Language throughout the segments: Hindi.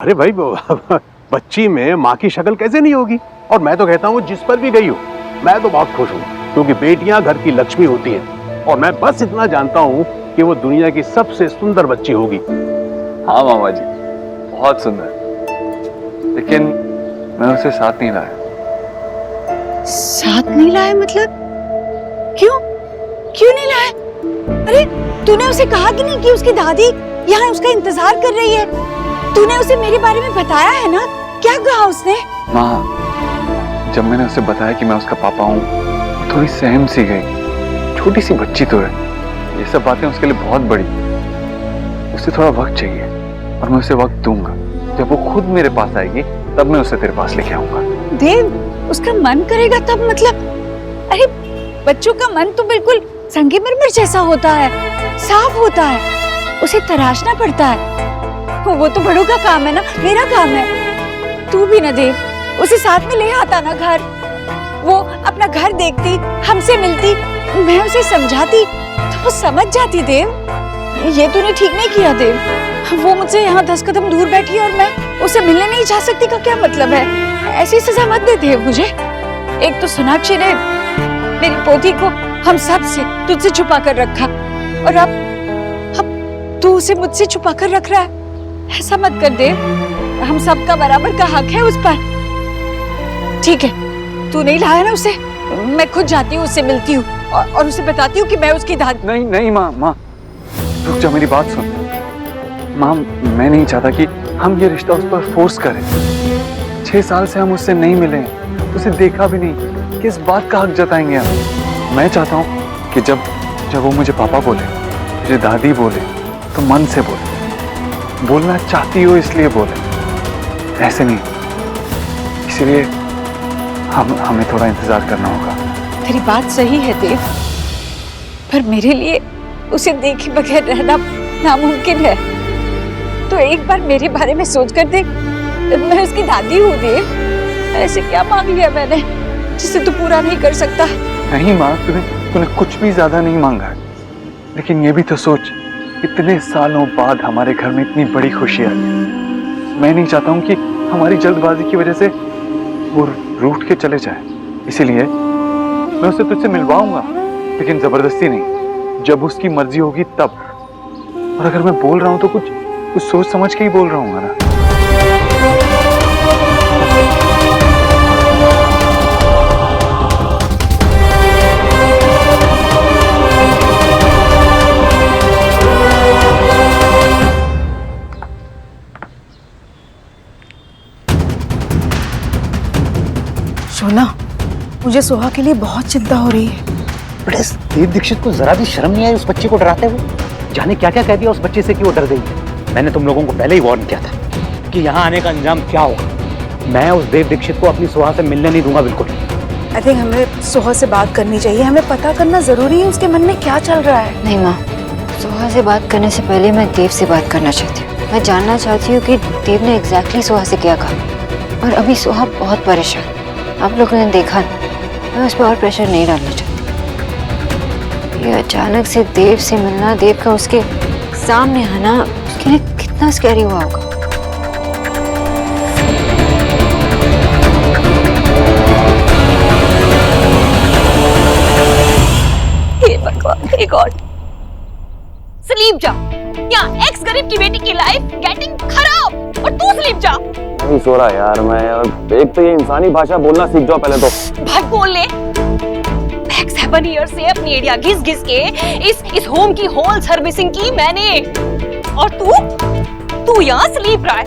अरे भाई बच्ची में माँ की शक्ल कैसे नहीं होगी। और मैं तो कहता हूँ जिस पर भी गई हो, मैं तो बहुत खुश हूँ, क्योंकि बेटियां घर की लक्ष्मी होती हैं। और मैं बस इतना जानता हूँ कि वो दुनिया की सबसे सुंदर बच्ची होगी। हाँ मामा जी, बहुत सुंदर। लेकिन मैं उसे साथ नहीं लाया। साथ नहीं लाया मतलब? क्यों क्यों नहीं लाया? अरे तूने उसे कहा कि नहीं कि उसकी दादी यहाँ उसका इंतजार कर रही है? तूने उसे मेरे बारे में बताया है ना? क्या कहा उसने? माँ, जब मैंने उसे बताया कि मैं उसका पापा हूँ, थोड़ी सहम सी गई। छोटी सी बच्ची तो है, ये सब बातें उसके लिए बहुत बड़ी। उसे थोड़ा वक्त चाहिए और मैं उसे वक्त दूंगा। जब वो खुद मेरे पास आएगी तब मैं उसे तेरे पास लेके आऊंगा। देव, उसका मन करेगा तब मतलब? अरे बच्चों का मन तो बिल्कुल संगमरमर जैसा होता है, साफ होता है, उसे तराशना पड़ता है। वो तो बड़ों का काम है ना, मेरा काम है। तू भी ना देव, उसे साथ में ले आता ना घर। वो अपना घर देखती, हमसे मिलती, मैं उसे समझाती तो वो समझ जाती। देव, ये तूने ठीक नहीं किया देव। वो मुझसे यहाँ 10 कदम दूर बैठी है और मैं उसे मिलने नहीं जा सकती का क्या मतलब है? ऐसी सजा मत दे देव मुझे। एक तो सोनाक्षी ने मेरी पोती को हम सब से तुझसे छुपा कर रखा, और अब तू उसे मुझसे छुपा कर रख रहा है। ऐसा मत कर देव, हम सबका बराबर का हक है उस पर। ठीक है, तू नहीं लाया ना उसे, मैं खुद जाती हूँ, उससे मिलती हूँ और उसे बताती हूँ कि मैं उसकी दादी। नहीं नहीं माँ, रुक जा, मेरी बात सुन। माँ, मैं नहीं चाहता कि हम ये रिश्ता उस पर फोर्स करें। 6 साल से हम उससे नहीं मिले, उसे देखा भी नहीं, किस बात का हक जताएंगे हम? मैं चाहता हूँ कि जब वो मुझे पापा बोले, मुझे दादी बोले, तो मन से बोले। बोलना चाहती हो इसलिए बोले, ऐसे नहीं। इसलिए हमें थोड़ा इंतजार करना होगा। तेरी बात सही है देव, पर मेरे लिए उसे देखे बगैर रहना नामुमकिन है। तो एक बार मेरे बारे में सोच कर देख, मैं उसकी दादी हूँ देव। ऐसे क्या मांग लिया मैंने जिसे तू पूरा नहीं कर सकता? नहीं माँ, तूने कुछ भी ज्यादा नहीं मांगा है। लेकिन ये भी तो सोच, इतने सालों बाद हमारे घर में इतनी बड़ी खुशी आई। मैं नहीं चाहता हूँ कि हमारी जल्दबाजी की वजह से वो रूठ के चले जाए। इसीलिए मैं उसे तुझसे मिलवाऊंगा, लेकिन जबरदस्ती नहीं, जब उसकी मर्जी होगी तब। और अगर मैं बोल रहा हूँ तो कुछ सोच समझ के ही बोल रहा हूँ ना। सोना, मुझे सोहा के लिए बहुत चिंता हो रही है। बड़े देव दीक्षित को जरा भी शर्म नहीं आई उस बच्चे को डराते हुए। जाने क्या क्या कह दिया उस बच्चे से कि वो डर गई। मैंने तुम लोगों को पहले ही वार्न किया था कि यहाँ आने का अंजाम क्या होगा। मैं उस देव दीक्षित को अपनी सोहा से मिलने नहीं दूंगा बिल्कुल। आई थिंक हमें सोहा से बात करनी चाहिए। हमें पता करना जरूरी है उसके मन में क्या चल रहा है। नहीं माँ, सोहा से बात करने से पहले मैं देव से बात करना चाहती हूँ। मैं जानना चाहती हूँ कि देव ने एग्जैक्टली सोहा से क्या कहा। और अभी सोहा बहुत परेशान, आप लोगों ने देखा, मैं उस पर और प्रेशर नहीं डालना चाहती। ये अचानक से देव से मिलना, देव का उसके सामने आना, उसके लिए कितना स्कैरी हुआ होगा। हे भगवान, हे गॉड। स्लीप जा, या एक्स गरीब की बेटी की लाइफ गेटिंग खराब और तू स्लीप जा। नहीं सो रहा यार मैं, और एक तो ये इंसानी भाषा बोलना सीख जाओ पहले तो। भाई बोल ले। 7 ईयर से अपनी एरिया घिस घिस के इस होम की होल सर्विसिंग की मैंने, और तू यहाँ स्लीप रहा है।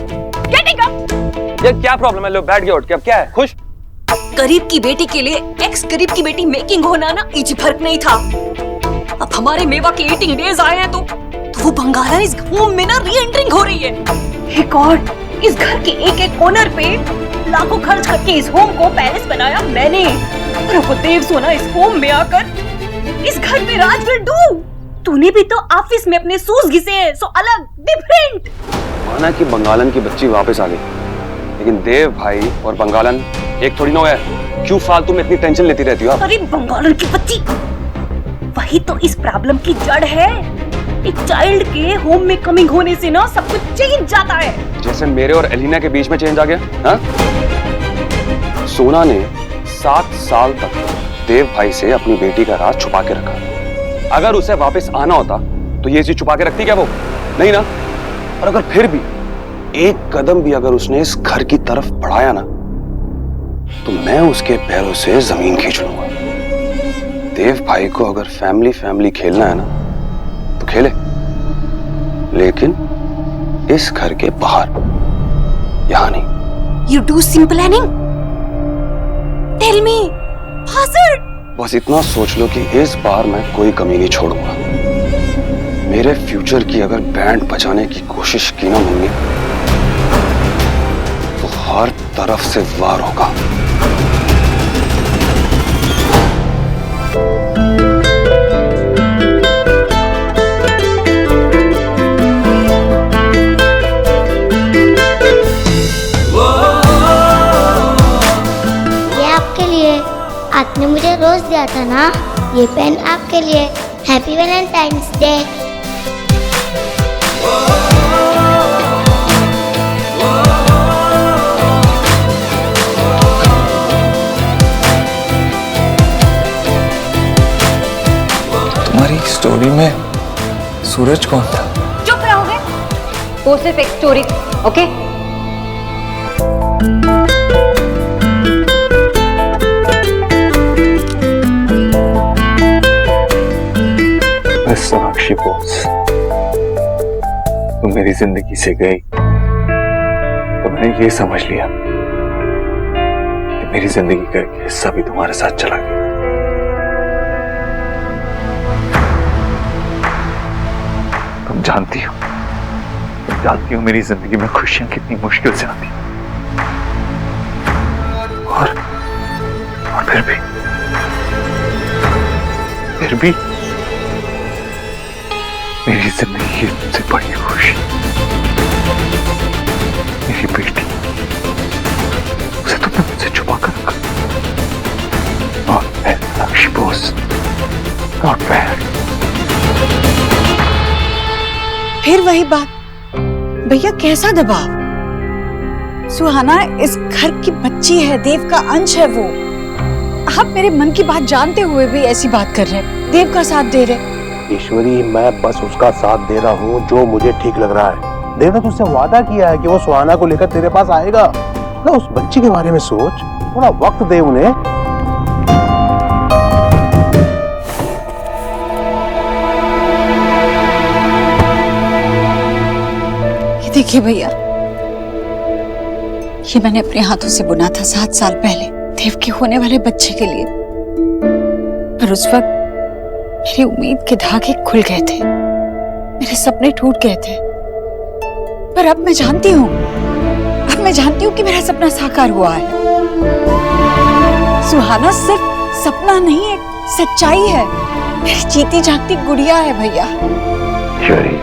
Getting up. ये क्या प्रॉब्लम है? लोग बैठ गए उठ के, अब क्या है? खुश? गरीब की बेटी के लिए एक्स गरीब की बेटी मेकिंग होना ना इजी फर्क नहीं था। अब हमारे मेवा के ईटिंग डेज आए हैं तो वो बंगाला इस होम में ना री एंटरिंग हो रही है। हे गॉड, इस घर के एक एक ओनर पे लाखों खर्च करके इस होम को पैलेस बनाया मैंने, और वो देव सोना इस होम में आकर इस घर में राज विल डू। तूने भी तो ऑफिस में अपने सूज घिसे हैं, सो अलग, डिफरेंट। माना कि बंगालन की बच्ची वापस आ गई, लेकिन देव भाई और बंगालन एक थोड़ी ना हुआ है। क्यों फालतू में इतनी टेंशन लेती रहती हो आप? अरे बंगालन की बच्ची, वही तो इस प्रॉब्लम की जड़ है। एक चाइल्ड के होम में कमिंग होने से ना सब कुछ चेंज जाता है। जैसे मेरे और एलिना के बीच में चेंज आ गया। हाँ? सोना ने 7 साल तक देव भाई से अपनी बेटी का राज छुपा के रखा। अगर उसे वापस आना होता तो ये चीज छुपा के रखती क्या वो? नहीं ना। और अगर फिर भी एक कदम भी अगर उसने इस घर की तरफ बढ़ाया ना तो मैं उसके पैरों से जमीन खींच लूंगा। देव भाई को अगर फैमिली फैमिली खेलना है ना तो खेले, लेकिन इस घर के बाहर, यहां नहीं। You do some planning? Tell me, Bastard! बस इतना सोच लो कि इस बार मैं कोई कमी नहीं छोड़ूंगा। मेरे फ्यूचर की अगर बैंड बजाने की कोशिश की ना मम्मी तो हर तरफ से वार होगा। आपने मुझे रोज दिया था ना, ये पेन आपके लिए। Happy Valentine's day. तुम्हारी स्टोरी में सूरज कौन था? चुप रहोगे? वो सिर्फ एक स्टोरी, ओके? सोनाक्षी बोस, तुम मेरी जिंदगी से गई तो मैंने ये समझ लिया कि मेरी जिंदगी का एक हिस्सा भी तुम्हारे साथ चला गया। तुम जानती हो मेरी जिंदगी में खुशियां कितनी मुश्किल से आती और फिर भी मेरी जिंदगी की सबसे बड़ी खुशी मेरी बेटी, उसे तुमने मुझसे छुपा कर रखा। Not fair, Sonakshi Bose, not fair। फिर वही बात, भैया कैसा दबाव? सुहाना इस घर की बच्ची है, देव का अंश है वो। आप मेरे मन की बात जानते हुए भी ऐसी बात कर रहे हैं, देव का साथ दे रहे। ईश्वरी, मैं बस उसका साथ दे रहा हूँ जो मुझे ठीक लग रहा है। देव ने तुझसे वादा किया है कि वो सुहाना को लेकर तेरे पास आएगा ना। उस बच्ची के बारे में सोच, थोड़ा वक्त दे उन्हें। ये देखिए भैया, ये मैंने अपने हाथों से बुना था 7 साल पहले देव के होने वाले बच्चे के लिए। और उस वक्त मेरी उम्मीद के धागे खुल गए थे, मेरे सपने टूट गए थे। पर अब मैं जानती हूँ कि मेरा सपना साकार हुआ है। सुहाना सिर्फ सपना नहीं, एक सच्चाई है, मेरी जीती जागती गुड़िया है भैया। ईश्वरी,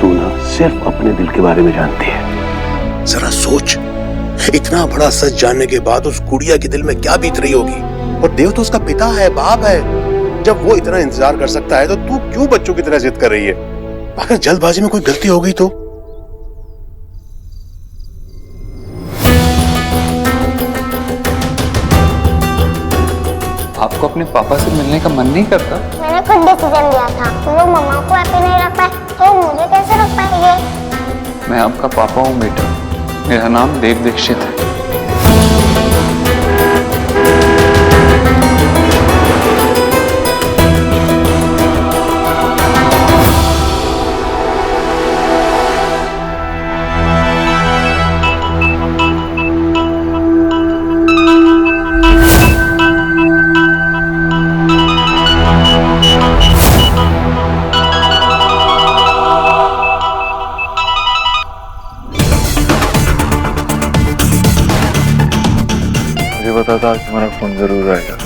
तू ना सिर्फ अपने दिल के बारे में जानती है। जरा सोच, इतना बड़ा सच जानने के बाद उस गुड़िया के दिल में क्या बीत रही होगी। और देव तो उसका पिता है, बाप है। जब वो इतना इंतजार कर सकता है तो तू क्यों बच्चों की तरह जिद कर रही है? अगर जल्दबाजी में कोई गलती हो गई तो? आपको अपने पापा से मिलने का मन नहीं करता? मैंने खुद डिसीजन लिया था। तुम लोग मम्मा को हैप्पी नहीं रख पाए तो मुझे कैसे रख पाएंगे? मैं आपका पापा हूँ बेटा, मेरा नाम देव दीक्षित है। पता था कि हमारा फोन जरूर आएगा।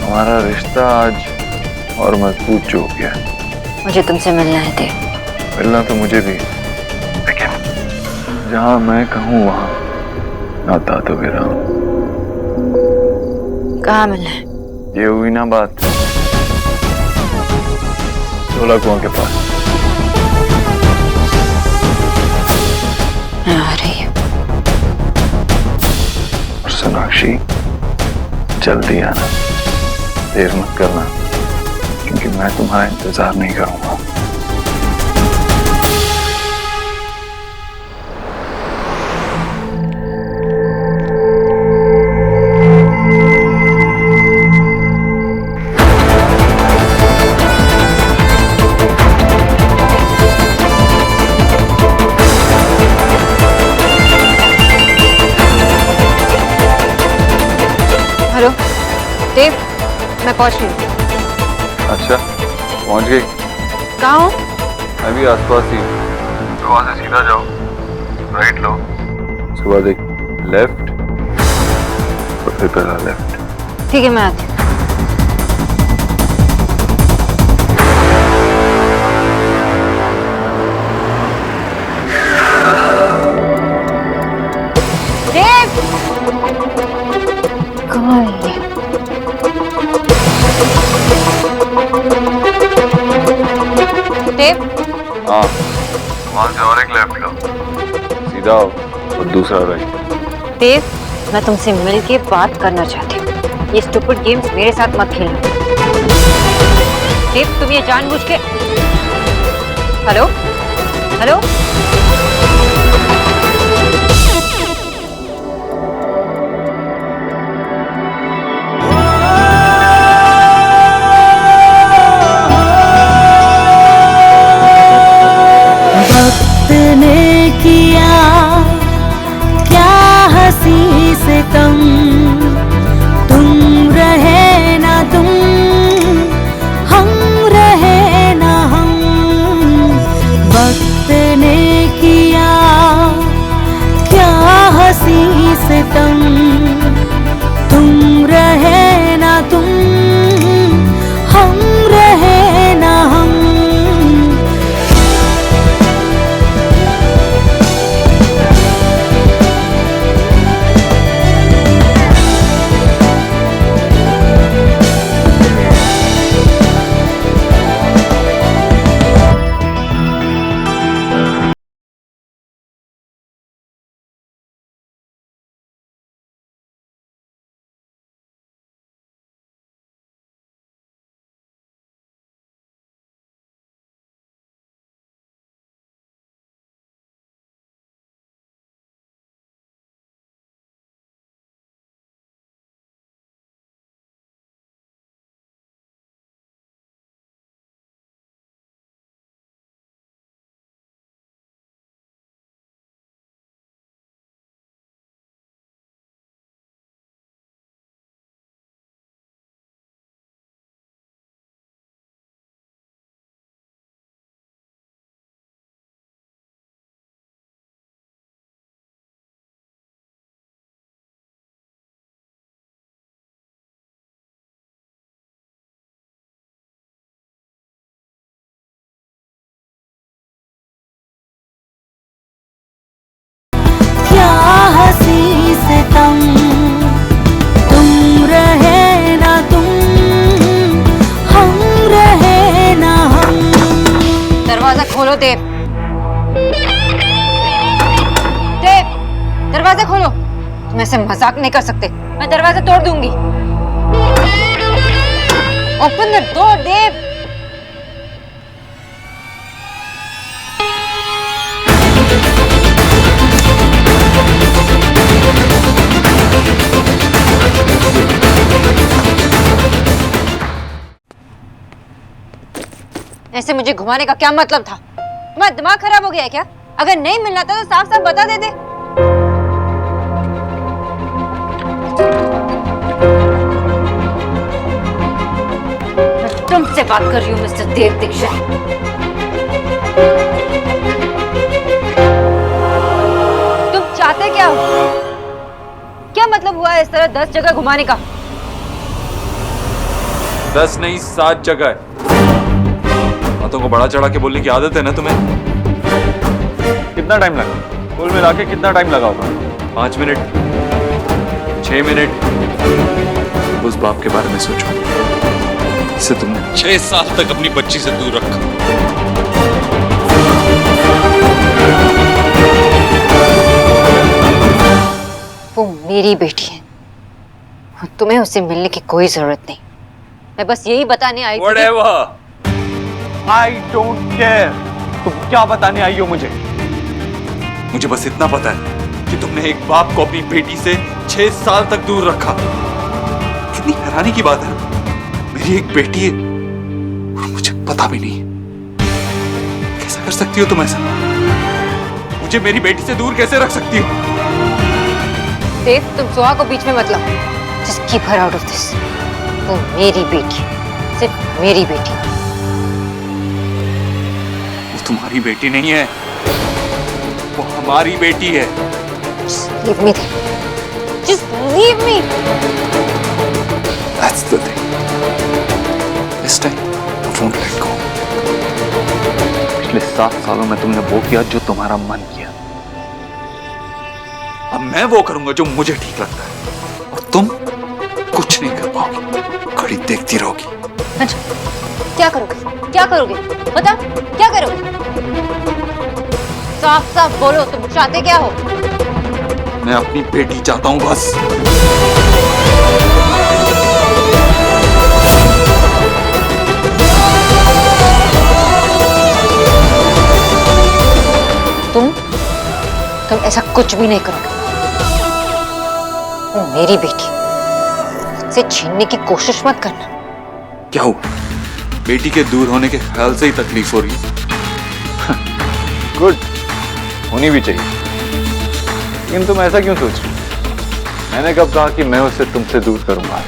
हमारा रिश्ता आज और मजबूत जो हो गया। मुझे तुमसे मिलना है देव। मिलना तो मुझे भी, लेकिन जहाँ मैं कहूँ वहाँ आता तो मेरा। कहाँ मिलना है? ये हुई ना बात, 16 कुआं के पास। मैं आ रही हूँ। और सोनाक्षी, जल्दी आना, देर मत करना, क्योंकि मैं तुम्हारा इंतजार नहीं करूंगा। हेलो देव, मैं पहुंच रही हूँ। अच्छा, पहुंच गई? कहाँ हो? मैं भी आसपास ही। तो वहां से सीधा जाओ, राइट लो, उसके बाद एक लेफ्ट और फिर पहला लेफ्ट। ठीक है, मैं आती हूँ। देव! कहाँ है ये? देव? हाँ, वहां से और एक लेफ्ट लो, सीधा आओ और दूसरा राइट। देव, मैं तुमसे मिलके बात करना चाहती हूँ। ये स्टूपिड गेम्स मेरे साथ मत खेलना। देव, तुम ये जानबूझ के... हेलो? हेलो? ने किया क्या हंसी से कम, तुम रहे ना तुम, हम रहे ना हम। वक्त ने किया क्या हंसी से कम, तुम रहे ना तुम, हम रहे ना हम। तुम रहे ना तुम, हम रहे ना हम। दरवाजा खोलो देव। देव, दरवाजा खोलो। तुम ऐसे मजाक नहीं कर सकते, मैं दरवाजा तोड़ दूंगी। ओपन द डोर देव। ऐसे मुझे घुमाने का क्या मतलब था? तुम्हारा दिमाग खराब हो गया है क्या? अगर नहीं मिलना था तो साफ साफ बता देते। मैं तुमसे बात कर रही हूँ मिस्टर देव दीक्षित। तुम चाहते क्या हो? क्या मतलब हुआ इस तरह 10 जगह घुमाने का? 10 नहीं 7 जगह। बातों को बड़ा चढ़ा के बोलने की आदत है ना तुम्हें? कितना टाइम लगा? कुल मिला के कितना टाइम लगा होगा? 5 मिनट, 6 मिनट। उस बाप के बारे में सोचो, जिसे तुमने 6 साल तक अपनी बच्ची से दूर रखा। वो मेरी बेटी है, तुम्हें उससे मिलने की कोई जरूरत नहीं। मैं बस यही बताने आई थी। Whatever. I don't care. तुम क्या बताने आई हो मुझे? मुझे बस इतना पता है कि तुमने एक बाप को अपनी बेटी से 6 साल तक दूर रखा। कितनी हैरानी की बात है, मेरी एक बेटी है और मुझे पता भी नहीं। कैसे कर सकती हो तुम ऐसा? मुझे मेरी बेटी से दूर कैसे रख सकती हो? देव, तुम सुहा को बीच में मत लाओ। Just keep her out of this. वो मेरी बेटी, सिर्फ मेरी बेटी। वो तुम्हारी बेटी नहीं है, वो हमारी बेटी है। Just leave me there. Just leave me. That's the thing. This time, I won't let go. पिछले 7 सालों में तुमने वो किया जो तुम्हारा मन किया। अब मैं वो करूंगा जो मुझे ठीक लगता है और तुम कुछ नहीं कर पाओगी, खड़ी देखती रहोगी। अच्छा, क्या करोगे? क्या करोगे? बता, क्या करोगे? साफ साफ बोलो, तुम चाहते क्या हो? मैं अपनी बेटी चाहता हूं बस। तुम ऐसा कुछ भी नहीं करोगे। वो मेरी बेटी, उससे छीनने की कोशिश मत करना। क्या हुआ? बेटी के दूर होने के ख्याल से ही तकलीफ हो रही है? गुड, होनी भी चाहिए। लेकिन तुम ऐसा क्यों सोच रही हो? मैंने कब कहा कि मैं उसे तुमसे दूर करूंगा?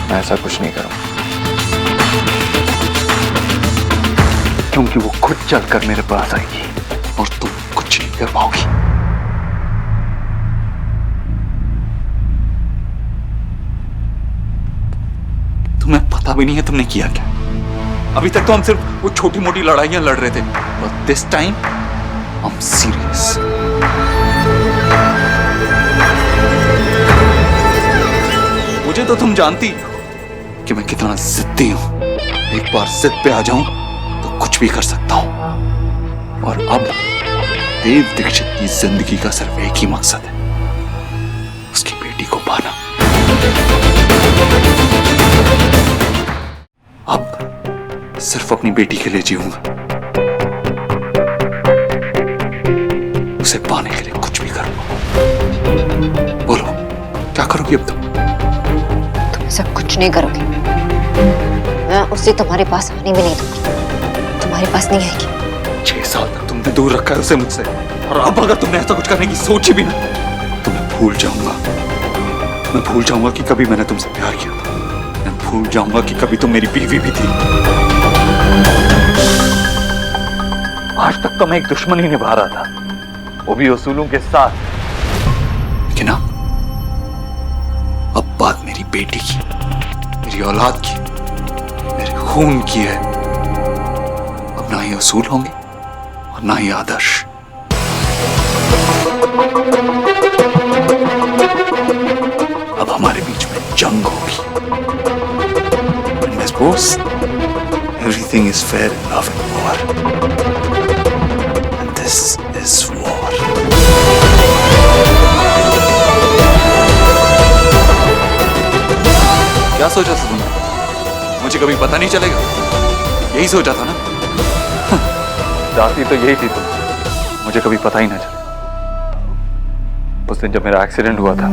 मैं ऐसा कुछ नहीं करूंगा, क्योंकि वो खुद चलकर मेरे पास आएगी और तुम कुछ नहीं कर पाओगी। तुम्हें पता भी नहीं है तुमने किया क्या। अभी तक तो हम सिर्फ वो छोटी मोटी लड़ाइयां लड़ रहे थे, but this time I am serious. मुझे तो तुम जानती हो कि मैं कितना जिद्दी हूं। एक बार जिद पे आ जाऊं तो कुछ भी कर सकता हूं। और अब देव दीक्षित की जिंदगी का सिर्फ एक ही मकसद है, उसकी बेटी को पाना। अब सिर्फ अपनी बेटी के लिए जीऊंगा, उसे पाने के लिए कुछ भी करूंगा। बोलो, क्या करोगी अब तुम? तुम ऐसा कुछ नहीं करोगे। मैं उसे तुम्हारे पास आने भी नहीं दूंगी, तुम्हारे पास नहीं आएगी। 6 साल तक तुमने दूर रखा है उसे मुझसे, और अब अगर तुमने ऐसा कुछ करने की सोची भी ना तो मैं भूल जाऊंगा। मैं भूल जाऊंगा कि कभी मैंने तुमसे प्यार किया था। मैं भूल जाऊंगा कि कभी तुम मेरी बीवी भी थी। आज तक तो मैं एक दुश्मनी निभा रहा था, वो भी उसूलों के साथ। लेकिन अब बात मेरी बेटी की, मेरी औलाद की, मेरे खून की है। अब ना ही उसूल होंगे और ना ही आदर्श। अब हमारे बीच में जंग होगी। And I suppose everything is fair in love and war. And this is war. क्या सोचा था तुमने? मुझे कभी पता नहीं चलेगा? यही सोचा था ना? चाहती तो यही थी तुम, मुझे कभी पता ही ना चले। उस दिन जब मेरा एक्सीडेंट हुआ था,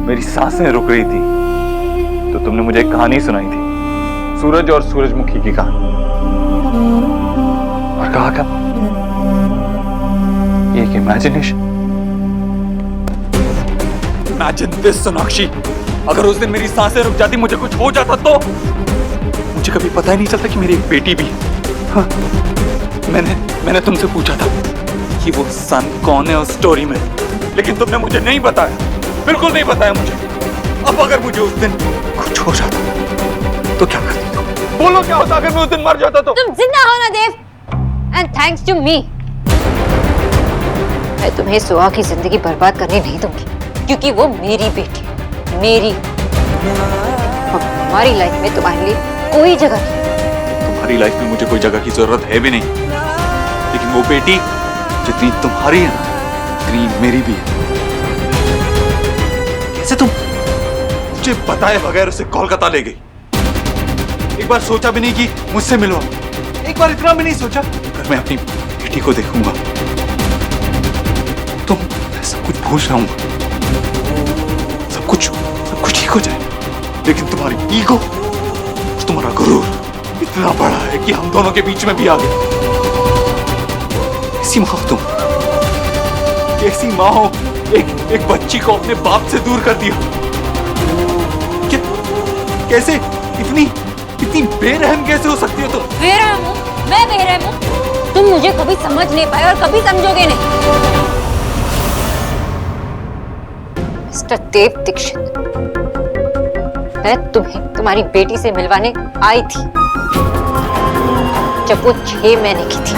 मेरी सांसें रुक रही थी, तो तुमने मुझे एक कहानी सुनाई थी, सूरज और सूरजमुखी की कहानी। और कहा क्या? एक इमेजिनेशन। Imagine this, Sonakshi. अगर उस दिन मेरी सांसें रुक जाती, मुझे कुछ हो जाता तो? मुझे कभी पता ही नहीं चलता कि मेरी एक बेटी भी है। हाँ, मैंने तुमसे पूछा था कि वो सन कौन है उस स्टोरी में, लेकिन तुमने मुझे नहीं बताया, बिल्कुल नहीं बताया मुझे। अब अगर मुझे उस दिन कुछ हो जाता तो क्या करती तुम? बोलो, क्या होता अगर मैं उस दिन मर जाता तो? तुम जिंदा हो ना देव, एंड थैंक्स टू मी। मैं तुम्हें सुहा की जिंदगी बर्बाद करने नहीं दूंगी, क्योंकि वो मेरी बेटी है, मेरी। और हमारी लाइफ में तुम्हारे लिए कोई जगह नहीं। तुम्हारी लाइफ में मुझे कोई जगह की जरूरत है भी नहीं, लेकिन वो बेटी जितनी तुम्हारी है ना, उतनी मेरी भी है। कैसे तुम मुझे बताए बगैर उसे कोलकाता ले गई? एक बार सोचा भी नहीं कि मुझसे मिलवा, एक बार इतना भी नहीं सोचा अगर मैं अपनी बेटी को देखूंगा तो मैं सब कुछ भूल जाऊंगा, सब कुछ ठीक हो जाए। लेकिन तुम्हारी ईगो, तुम्हारा गुरूर इतना बड़ा है कि हम दोनों के बीच में भी आ गए। ऐसी माँ हो तुम, ऐसी माँ हो, एक बच्ची को अपने बाप से दूर कर दिया। कैसे इतनी बेरहम कैसे हो सकती हो तुम? बेरहम हूँ मैं, बेरहम हूँ? तुम मुझे कभी समझ नहीं पाए और कभी समझोगे नहीं। मिस्टर देव दीक्षित, मैं तुम्हें तुम्हारी बेटी से मिलवाने आई थी जब वो 6 महीने की थी।